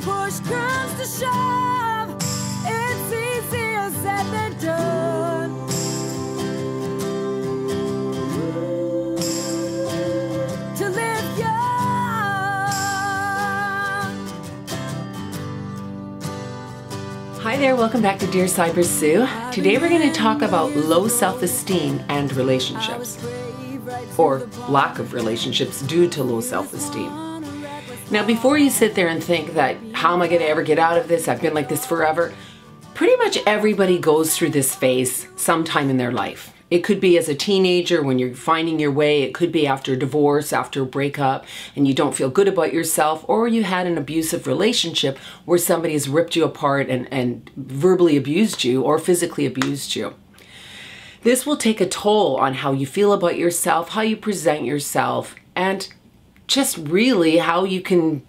push comes to shove, it's easier said than done. To live young. Hi there, welcome back to Dear Cyber Sue. Today we're going to talk about low self-esteem and relationships, or lack of relationships due to low self-esteem. Now, before you sit there and think that, how am I going to ever get out of this? I've been like this forever. Pretty much everybody goes through this phase sometime in their life. It could be as a teenager when you're finding your way. It could be after a divorce, after a breakup, and you don't feel good about yourself, or you had an abusive relationship where somebody has ripped you apart and verbally abused you or physically abused you. This will take a toll on how you feel about yourself, how you present yourself, and just really how you can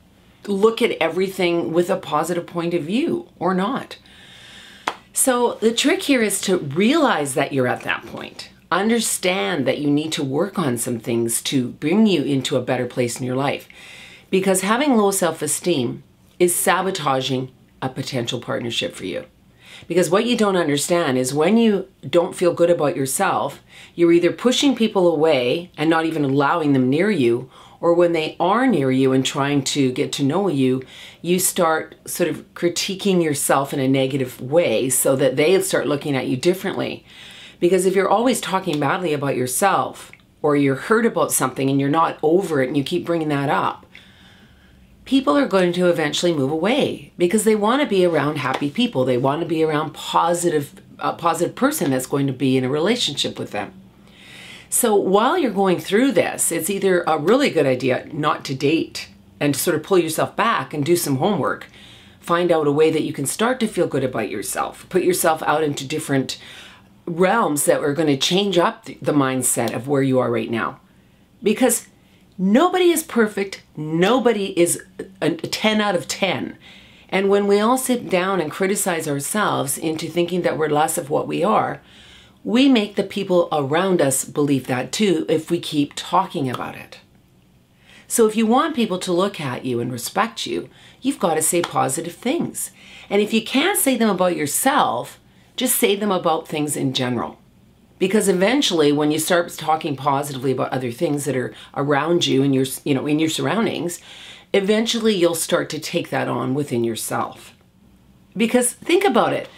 look at everything with a positive point of view or not. So the trick here is to realize that you're at that point. Understand that you need to work on some things to bring you into a better place in your life. Because having low self-esteem is sabotaging a potential partnership for you. Because what you don't understand is when you don't feel good about yourself, you're either pushing people away and not even allowing them near you, or when they are near you and trying to get to know you, you start sort of critiquing yourself in a negative way so that they start looking at you differently. Because if you're always talking badly about yourself, or you're hurt about something and you're not over it and you keep bringing that up, people are going to eventually move away because they want to be around happy people. They want to be around a positive person that's going to be in a relationship with them. So while you're going through this, it's either a really good idea not to date and to sort of pull yourself back and do some homework. Find out a way that you can start to feel good about yourself. Put yourself out into different realms that are going to change up the mindset of where you are right now. Because nobody is perfect. Nobody is a 10 out of 10. And when we all sit down and criticize ourselves into thinking that we're less of what we are, we make the people around us believe that too if we keep talking about it. So if you want people to look at you and respect you, you've got to say positive things. And if you can't say them about yourself, just say them about things in general. Because eventually when you start talking positively about other things that are around you and in your surroundings, eventually you'll start to take that on within yourself. Because think about it.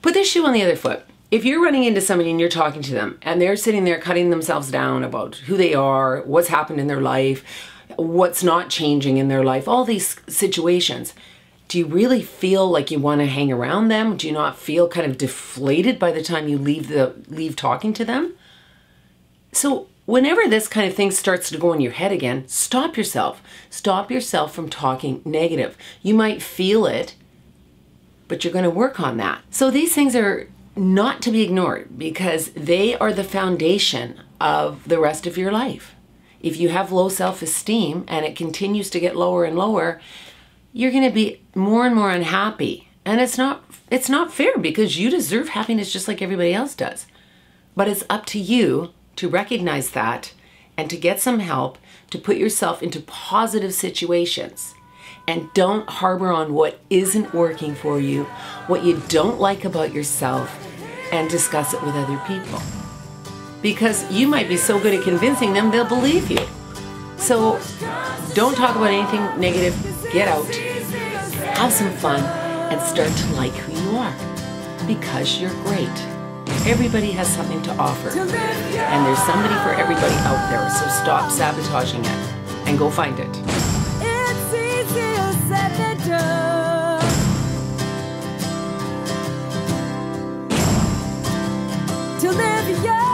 Put this shoe on the other foot. If you're running into somebody and you're talking to them and they're sitting there cutting themselves down about who they are, what's happened in their life, what's not changing in their life, all these situations, do you really feel like you want to hang around them? Do you not feel kind of deflated by the time you leave talking to them? So whenever this kind of thing starts to go in your head again, stop yourself. Stop yourself from talking negative. You might feel it, but you're going to work on that. So these things are not to be ignored because they are the foundation of the rest of your life. If you have low self-esteem and it continues to get lower and lower, you're going to be more and more unhappy. And it's not fair because you deserve happiness just like everybody else does. But it's up to you to recognize that and to get some help to put yourself into positive situations. And don't harbor on what isn't working for you, what you don't like about yourself, and discuss it with other people. Because you might be so good at convincing them, they'll believe you. So don't talk about anything negative. Get out, have some fun, and start to like who you are. Because you're great. Everybody has something to offer. And there's somebody for everybody out there. So stop sabotaging it and go find it. To live young.